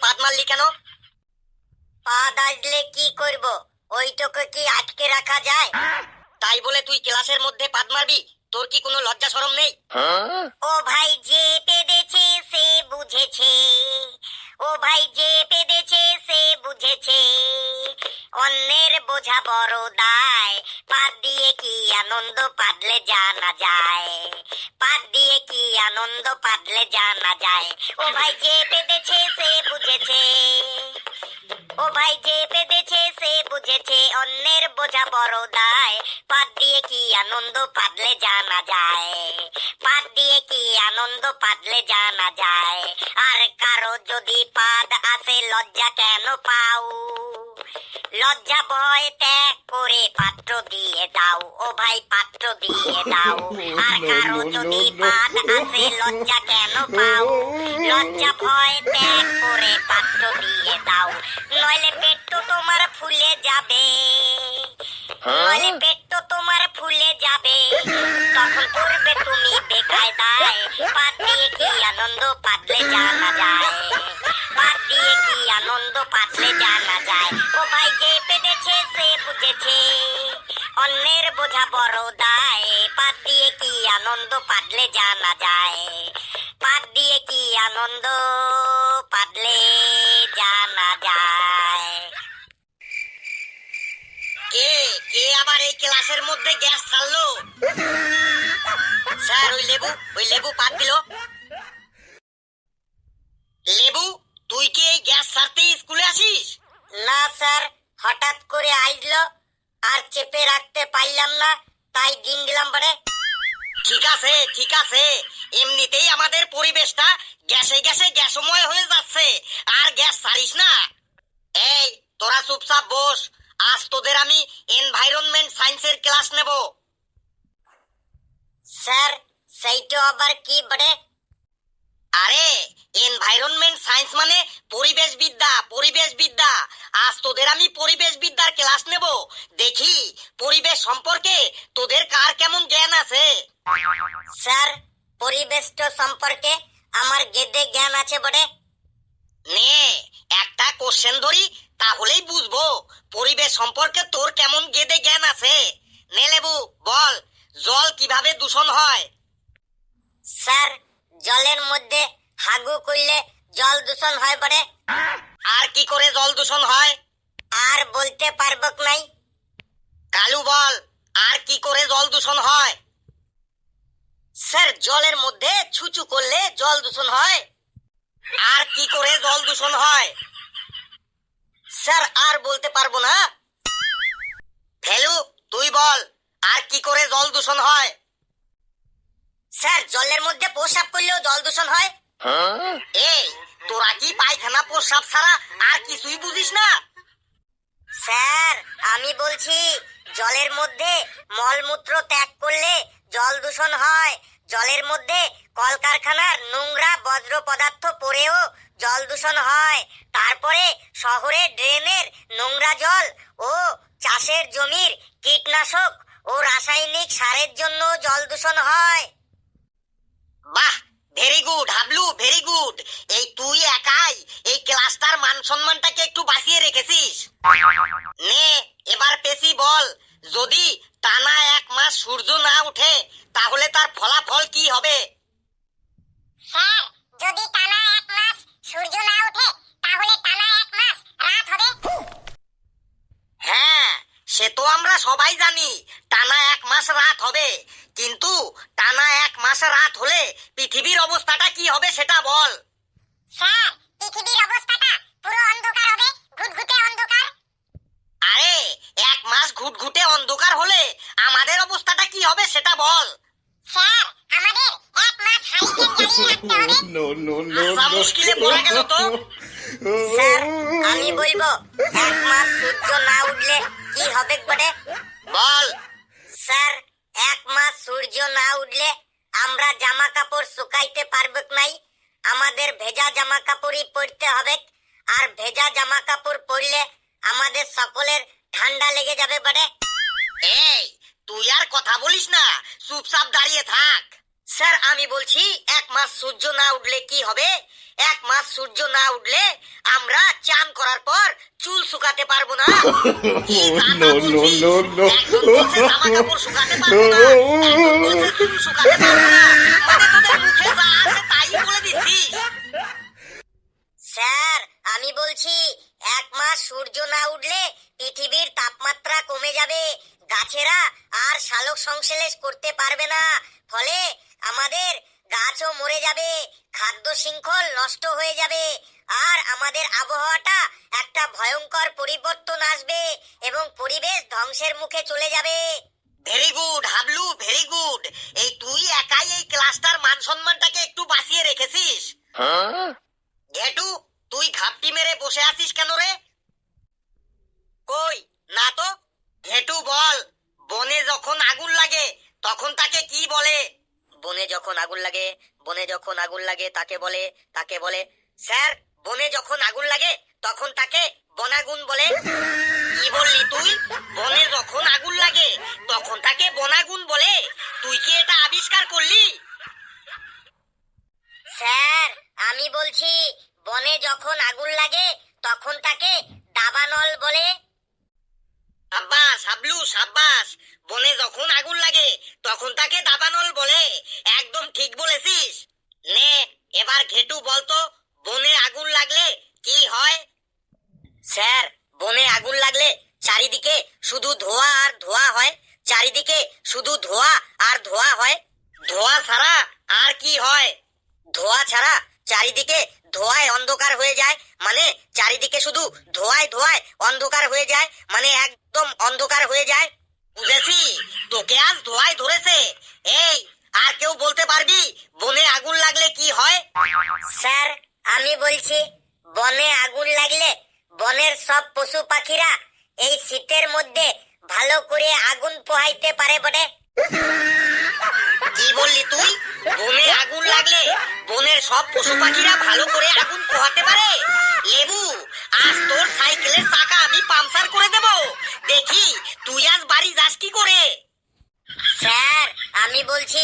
পাদ মারলি কেন? পা দাজলে কি করব? ওইটুকু কি আটকে রাখা যায়? তাই বলে তুই ক্লাসের মধ্যে পাদ মারবি? তোর কি কোনো লজ্জা শরম নেই? ও ভাই যে পেদেছে সে বুঝেছে, ও ভাই যে পেদেছে সে বুঝেছে, অন্যের বোঝা বড় দায়, পাদ দিয়ে কি আনন্দ পাদলে জানা যায়, পাদ দিয়ে কি আনন্দ পাদলে জানা যায়। ও ভাই যে পেদেছে সে বুঝেছে, ও ভাই যে পেদেছে সে বুঝেছে, অন্যের বোঝা বড় দায়, পাদ দিয়ে কি আনন্দ পাদলে জানা যায়, পাদ দিয়ে কি আনন্দ পাদলে জানা যায়। আর কারো যদি পাদ আসে লজ্জা কেন পাও, লজ্জা ভয় ত্যাগ করে পাত্র দিয়ে দাও, ও ভাই পাত্র দিয়ে দাও। আর কারো যদি পাদ আসে লজ্জা কেন পাও, লজ্জা ভয় ত্যাগ করে পাত্র দিয়ে দাও, নইলে পেট তো তোমার ফুলে যাবে, নইলে পেট তো তোমার ফুলে যাবে, তখন করবে তুমি বেকায়দায়, পাদ দিয়ে কি আনন্দ পাদলে জানা যায়, পাদ দিয়ে কি আনন্দ পাদলে জানা যায়। ও ভাই যে পেদেছে সে বুঝেছে, অন্যের বোঝা বড় দায়, পাদ দিয়ে কি আনন্দ পাদলে জানা যায়, পাদ দিয়ে কি আনন্দ পাদলে জানা যায়। কে কে আবার এই ক্লাসের মধ্যে গ্যাস ছাড়লো? স্যার ওই লেবু পাদ দিল। লেবু, তুই কি এই গ্যাস ছাড়তে স্কুলে আসিস? না স্যার, হঠাৎ করে আইলো আর চেপে রাখতে পারলাম না, তাই দিন দিলাম বড়ে। ঠিক আছে ঠিক আছে, এমনিতেই আমাদের পরিবেশটা গ্যাসে গ্যাসে গ্যাসময় হয়ে যাচ্ছে, আর গ্যাস ছাড়িস না। এই তোরা চুপচাপ বস, আজ তোদের আমি এনভায়রনমেন্ট সায়েন্সের ক্লাস নেব। স্যার সেইটা আবার কি বড়ে? আরে এনভায়রনমেন্ট সায়েন্স মানে পরিবেশ বিদ্যা, পরিবেশ বিদ্যা। আজ তোদের আমি পরিবেশ বিদ্যার ক্লাস নেব, দেখি পরিবেশ সম্পর্কে তোদের কার কেমন জ্ঞান আছে। স্যার পরিবেশটা সম্পর্কে আমার গেদে জ্ঞান আছে বড়ে। নে একটা কোশ্চেন ধরি, তাহলেই বুঝবো পরিবেশ সম্পর্কে তোর কেমন গেদে জ্ঞান আছে। নে লেবু বল, জল কিভাবে দূষণ হয়? স্যার জলের মধ্যে হাগু করলে জল দূষণ হয় বড়ে। আর কি করে জল দূষণ হয়? আর বলতে পারবো নাই। কালু বল, আর কি করে জল দূষণ হয়? স্যার জলের মধ্যে ছুচু করলে জল দূষণ হয়। আর কি করে জল দূষণ হয়? স্যার আর বলতে পারবো না। ফেলু তুই বল, আর কি করে জল দূষণ হয়? স্যার জলের মধ্যে প্রস্রাব করলেও জল দূষণ হয়। এই তোরা কি পায়খানা প্রস্রাব ছাড়া আর কিছুই বুঝিস না? স্যার আমি বলছি জলের মধ্যে মলমূত্র ত্যাগ করলে জল দূষণ হয়, জলের মধ্যে কলকারখানার নোংরা বজ্র পদার্থ পড়েও জল দূষণ হয়, তারপরে শহরে ড্রেনের নোংরা জল ও চাষের জমির কীটনাশক ও রাসায়নিক সারের জন্য জল দূষণ হয়। বাহ, very good Hablu, very good. এই তুই একাই এই ক্লাসটার মান সম্মানটাকে একটু বাঁচিয়ে রেখেছিস। নে এবার পেশি বল, যদি টানা 1 মাস সূর্য না ওঠে তাহলে তার ফলাফল কি হবে? স্যার যদি টানা 1 মাস সূর্য না ওঠে তাহলে টানা 1 মাস রাত হবে। হ্যাঁ সে তো আমরা সবাই জানি, টানা 1 মাস রাত হবে, কিন্তু টানা 1 মাস রাত হলে পৃথিবীর অবস্থাটা কি হবে সেটা বল। স্যার পৃথিবীর অবস্থাটা পুরো অন্ধকার হবে, ঘুটঘুটে অন্ধকার। আরে 1 মাস ঘুটঘুটে অন্ধকার হলে আমাদের অবস্থাটা কি হবে সেটা বল। স্যার আমাদের 1 মাস হারিকেন জ্বালিয়ে রাখতে হবে। আচ্ছা, মুশকিলে পড়ে গেল তো। স্যার আমি বলবো 1 মাস সূর্য না উঠলে কি হবে বটে? বল। স্যার 1 মাস সূর্য না উঠলে আমরা জামা কাপড় শুকাইতে পারবো নাই, আমাদের ভেজা জামা কাপড়ই পরতে হবে, আর ভেজা জামা কাপড় পরলে আমাদের সকলের ঠান্ডা লেগে যাবে বটে। এই তুই আর কথা বলিস না, চুপচাপ দাঁড়িয়ে থাক। স্যার আমি বলছি 1 মাস সূর্য না উঠলে কি হবে? 1 মাস সূর্য না উঠলে আমরা চান করার পর চুল শুকাতে পারবো না। কি no, কথা no, বলছিস? no, no. একজন বলছে জামা কাপড় শুকাতে পারবো না, একজন বলছে চুল শুকাতে পারবো না। মানে তোদের মুখে যা আছে তাই বলে দিচ্ছিস। স্যার আমি বলছি 1 মাস সূর্য না উঠলে পৃথিবীর তাপমাত্রা কমে যাবে, গাছেরা আর সালোক সংশ্লেষ করতে পারবে না, ফলে আমাদের গাছও মরে যাবে, খাদ্য শৃঙ্খল নষ্ট হয়ে যাবে, আর আমাদের আবহাওয়াটা একটা ভয়ঙ্কর পরিবর্তন আসবে এবং পরিবেশ ধ্বংসের মুখে চলে যাবে। Very good Hablu, very good. এই তুই একাই এই ক্লাসটার মান সম্মানটাকে একটু বাঁচিয়ে রেখেছিস। ঘেটু তুই ঘাপটি মেরে বসে আছিস কেন রে? কই না তো। ঘেটু বল, বনে যখন আগুন লাগে তখন তাকে কি বলে? বনে যখন আগুন লাগে, বনে যখন আগুন লাগে তাকে বলে স্যার, বনে যখন আগুন লাগে তখন তাকে বনাগুন বলে। কি বললি তুই? বনে যখন আগুন লাগে তখন তাকে বনাগুন বলে? তুই কি এটা আবিষ্কার করলি? স্যার আমি বলছি বনে যখন আগুন লাগে তখন তাকে দাবানল বলে। সাব্বাস হাবলু সাব্বাস, বনে যখন আগুন লাগে তখন তাকে দাবানল বলে, একদম ঠিক বলেছিস। নে এবার ঘেটু বলতো বনে আগুন লাগলে কি হয়? স্যার বনে আগুন লাগলে চারিদিকে শুধু ধোঁয়া আর ধোঁয়া হয়, চারিদিকে শুধু ধোঁয়া আর ধোঁয়া হয়। ধোঁয়া ছাড়া আর কি হয়? ধোঁয়া ছাড়া চারিদিকে ধোঁয়ায় অন্ধকার হয়ে যায়, মানে চারিদিকে শুধু ধোঁয়ায় ধোঁয়ায় অন্ধকার হয়ে যায়, মানে একদম অন্ধকার হয়ে যায়। বুঝেছি, তোকে আজ ধোঁয়ায় ধরেছে। এই আর কেউ বলতে পারবি বনে আগুন লাগলে কি হয়? স্যার আমি বলছি বনে আগুন লাগলে বনের সব পশু পাখিরা এই শীতের মধ্যে ভালো করে আগুন পোহাইতে পারে বটে। কি বললি তুই? বনে আগুন লাগলে বনের সব পশু পাখিরা ভালো করে আগুন পোহাতে পারে? লেবু, আজ তোর সাইকেলের চাকা আমি পাংচার করে দেব, দেখি তুই আজ বাড়ি যাস কি করে। স্যার আমি বলছি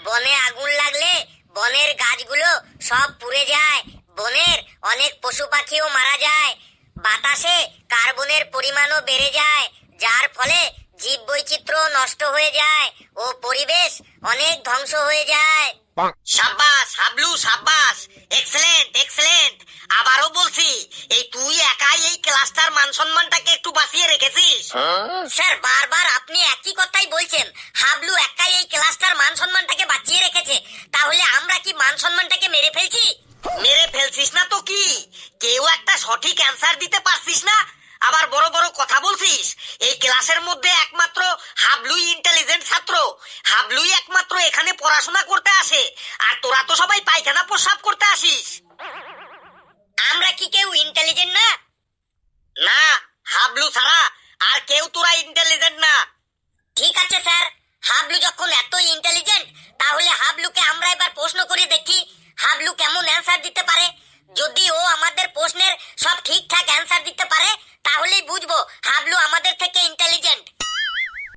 বনে আগুন লাগলে বনের গাছগুলো সব পুড়ে যায়, বনের অনেক পশু পাখিও মারা যায়, বাতাসে কার্বনের পরিমাণও বেড়ে যায়, যার ফলে জীববৈচিত্র্য নষ্ট হয়ে যায় ও পরিবেশ অনেক ধ্বংস হয়ে যায়। সাব্বাস হাবলু সাব্বাস, এক্সেলেন্ট এক্সেলেন্ট। আবারও বলছি এই তুই একাই এই ক্লাসটার মান সম্মানটাকে একটু বাঁচিয়ে রেখেছিস। স্যার বারবার আপনি একই কথাই বলছেন, হাবলু একাই এই ক্লাসটার মান সম্মানটাকে বাঁচিয়ে রেখেছে, তাহলে আমরা কি মান সম্মানটাকে মেরে ফেলছি? মেরে ফেলছিস না তো কি, কেউ একটা সঠিক অ্যান্সার দিতে পারছিস না, আবার বড় বড় কথা বলছিস। এই ক্লাসের মধ্যে একমাত্র হাবলুই ইন্টেলিজেন্ট ছাত্র, হাবলুই একমাত্র এখানে পড়াশোনা করতে আসে, আর তোরা তো সবাই পায়খানা প্রস্রাব করতে আসিস। আমরা কি কেউ ইন্টেলিজেন্ট না? না, হাবলু ছাড়া আর কেউ তোরা ইন্টেলিজেন্ট না। ঠিক আছে স্যার, হাবলু যখন এত ইন্টেলিজেন্ট তাহলে হাবলুকে আমরা এবার প্রশ্ন করে দেখি হাবলু কেমন অ্যান্সার দিতে পারে। যদি ও আমাদের প্রশ্নের সব ঠিকঠাক অ্যান্সার দিতে পারে তাহলেই বুঝবো হাবলু আমাদের থেকে ইন্টেলিজেন্ট।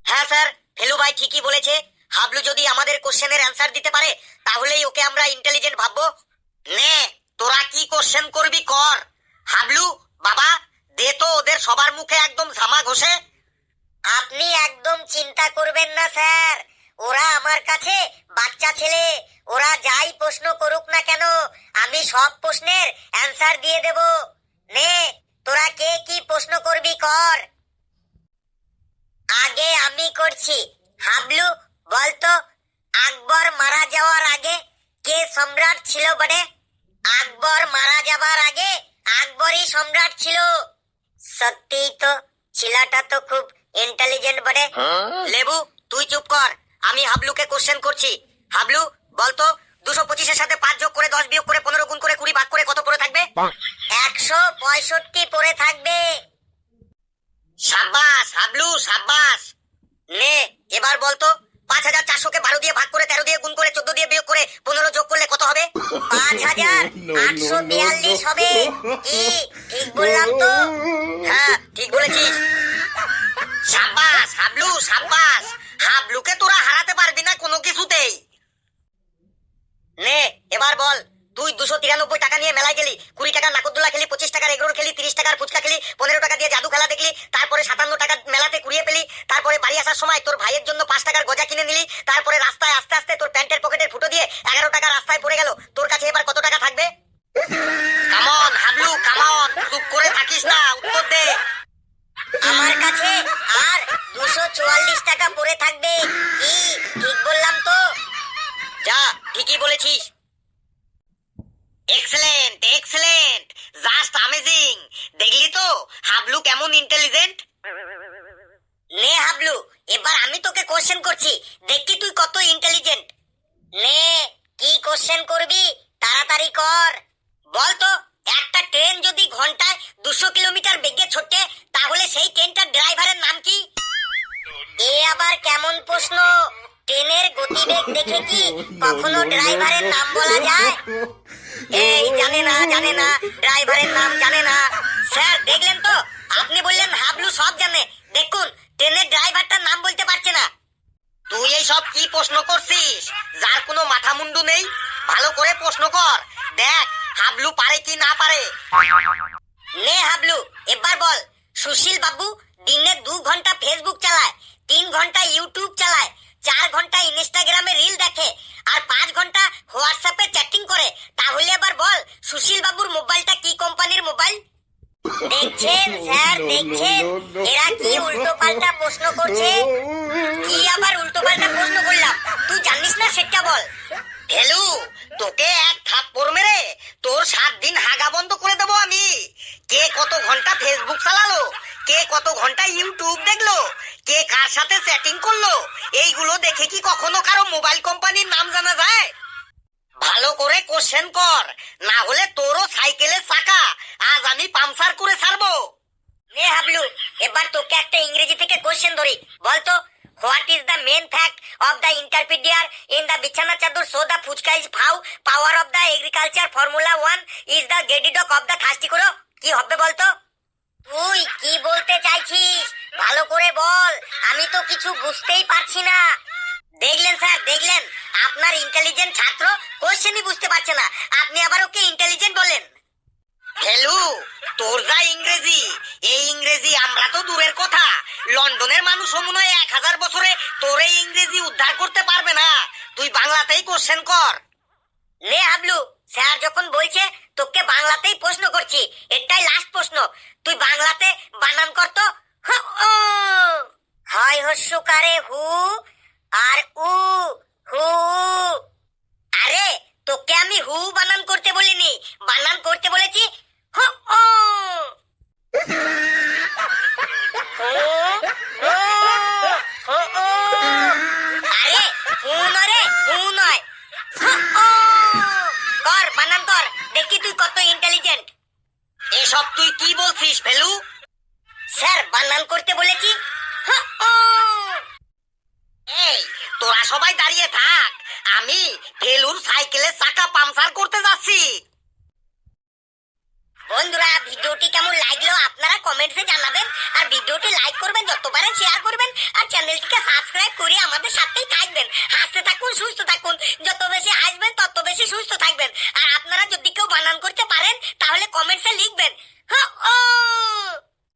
হ্যাঁ স্যার, ফেলু ভাই ঠিকই বলেছে, হাবলু যদি আমাদের কোশ্চেনের অ্যান্সার দিতে পারে তাহলেই ওকে আমরা ইন্টেলিজেন্ট ভাববো। নে তোরা কি কোশ্চেন করবি কর। হাবলু বাবা দে তো ওদের সবার মুখে একদম ঝামা ঘষে। আপনি একদম চিন্তা করবেন না স্যার, ওরা আমার কাছে বাচ্চা ছেলে, ওরা যাই প্রশ্ন করুক না কেন আমি সব প্রশ্নের অ্যান্সার দিয়ে দেব। নে তোরা কে কি প্রশ্ন করবি কর। আগে আমি করছি। হাবলু বলতো আকবর মারা যাওয়ার আগে কে সম্রাট ছিল বটে? আকবর মারা যাবার আগে আকবরই সম্রাট ছিল। সত্যিই তো, ছেলেটা তো খুব ইন্টেলিজেন্ট বটে। লেবু তুই চুপ কর, আমি হাবলুকে কোশ্চেন করছি। হাবলু বলতো 225-এর সাথে 5 যোগ করে 10 বিয়োগ করে 15 গুণ করে 20 ভাগ করে কত পড়ে থাকবে? 165 পড়ে থাকবে। সাব্বাস হাবলু সাব্বাস। নে এবার বলতো 5400-কে 12 দিয়ে ভাগ করে 13 দিয়ে গুণ করে 14 দিয়ে বিয়োগ করে 15 যোগ করলে কত হবে? 5842 হবে। কি ঠিক বললাম তো? হ্যাঁ ঠিক বলেছিস। সাব্বাস হাবলু সাব্বাস, হাবলুকে তোরা হারাতে পারবি না কোনো কিছুতেই। দিয়ে জাদু খেলা দেখলি, তারপরে 57 টাকা মেলাতে কুড়িয়ে পেলি, তারপরে বাড়ি আসার সময় তোর ভাইয়ের জন্য 5 টাকার গজা কিনে নিলি, তারপরে রাস্তায় আস্তে আস্তে তোর প্যান্টের পকেটের ফুটো দিয়ে 11 টাকা রাস্তায় পড়ে গেল, তোর কাছে এবার কত টাকা থাকবে? কামন হাবলু কামন, চুপ করে থাকিস না, উত্তর দে। আমার কাছে আর 244 টাকা পড়ে থাকবে। কি ঠিক বললাম তো? যা, ঠিকই বলেছিস। Excellent excellent, just amazing. দেখলি তো হাবলু কেমন ইন্টেলিজেন্ট। নে হাবলু, এবার আমি তোকে কোশ্চেন করছি, দেখি তুই কত ইন্টেলিজেন্ট। নে, কি কোশ্চেন করবি? তাড়াতাড়ি কর। বল তো, একটা ট্রেন যদি ঘন্টায় 200 কিলোমিটার বেগে ছোটে, তাহলে সেই ট্রেনটার ড্রাইভারের নাম কি? এ আবার কেমন প্রশ্ন? ট্রেনের গতিবেগ দেখে কি কখনো ড্রাইভারের নাম বলা যায়? এই জানে না, ড্রাইভারের নাম জানে না। স্যার দেখলেন তো, আপনি বললেন হাবলু সব জানে, দেখুন ট্রেনের ড্রাইভারটার নাম বলতে পারছে না। তুই এই সব কি প্রশ্ন করছিস? যার কোনো মাথা মুন্ডু নেই, ভালো করে প্রশ্ন কর, দেখ হাবলু পারে কি না পারে। নে হাবলু, এবার বল, সুশীল বাবু দিনে 2 ঘন্টা ফেসবুক চালায়, 3 ঘন্টা ইউটিউব চালায়, 4 ঘন্টা ইনস্টাগ্রামে রিল দেখে, আর 5 ঘন্টা হোয়াটসঅ্যাপে চ্যাটিং করে, তাহলে এবার বল সুশীল বাবুর মোবাইলটা কি কোম্পানির মোবাইল? দেখছেন স্যার, দেখছেন এরা কি উল্টো পাল্টা প্রশ্ন করছে। কি আবার উল্টো পাল্টা প্রশ্ন করলাম? তুই জানিস না সেটা বল। হেলু, তোকে এক থাপ্পড় মেরে তোর 7 দিন হাগা বন্ধ করে দেবো আমি। কে কত ঘন্টা ফেসবুক চালালো, কে কত ঘন্টা ইউটিউব দেখলো, কে কার সাথে চ্যাটিং করলো, এইগুলো দেখে কি কখনো কারো মোবাইল কোম্পানির নাম জানা যায়? ভালো করে কোশ্চেন কর, না হলে তোরও সাইকেলের চাকা আজ আমি পাংচার করে ছাড়বো। নে হাবলু, এবার তোকে একটা ইংরেজি থেকে কোশ্চেন ধরি, বলতো what is the main fact of the ইন্টারপিডিয়ার ইন দ্য বিছানা চাদর সো দ্য ফুচকা ইজ ফাউ power of the agriculture formula 1 is the গেডিডক অফ দ্য খাস্তি করো। কি হবে বলতো? তুই কি বলতে চাইছিস ভালো করে বল, আমি তো কিছু বুঝতেই পারছি না। দেখলেন স্যার, দেখলেন আপনার ইন্টেলিজেন্ট ছাত্র কোশ্চেনই বুঝতে পারছে না, আপনি আবার ওকে ইন্টেলিজেন্ট বলেন। হেলু, তোর যা ইংরেজি, এই ইংরেজি আমরা তো দূরের কথা, লন্ডনের মানুষও মনে হয় 1000 বছরে তোর এই ইংরেজি উদ্ধার করতে পারবে না। তুই বাংলাতেই কোশ্চেন কর। নে হাবলু, স্যার যখন বলছে তোকে বাংলাতেই প্রশ্ন করছি, এটাই লাস্ট প্রশ্ন, তুই বাংলাতে বানান কর তো। হয় হস্যকারে হু আর উ, হু। আরে তোকে আমি হু বানান করতে বলিনি, বানান করতে বলেছি হু। আরে হু নরে, হু নয়, কর বানান কর, দেখি তুই কত ইন্টেলিজেন্ট। এসব তুই কি বলছিস ফেলু? স্যার বানান করতে বলেছি। এই তোরা সবাই দাঁড়িয়ে থাক, আমি ফেলুর সাইকেলের চাকা পাংচার করতে যাচ্ছি। বন্ধুরা, ভিডিওটি কেমন লাগলো আপনারা কমেন্টসে জানাবেন, আর ভিডিওটি লাইক করবেন, যত পারেন শেয়ার করবেন, আর চ্যানেলটিকে সাবস্ক্রাইব করে আমাদের সাথেই থাকবেন। হাসতে থাকুন, সুস্থ থাকুন, যত বেশি হাসবেন তত বেশি সুস্থ থাকবেন। আর আপনারা যদি কেউ বানান করতে পারেন তাহলে কমেন্টসে লিখবেন।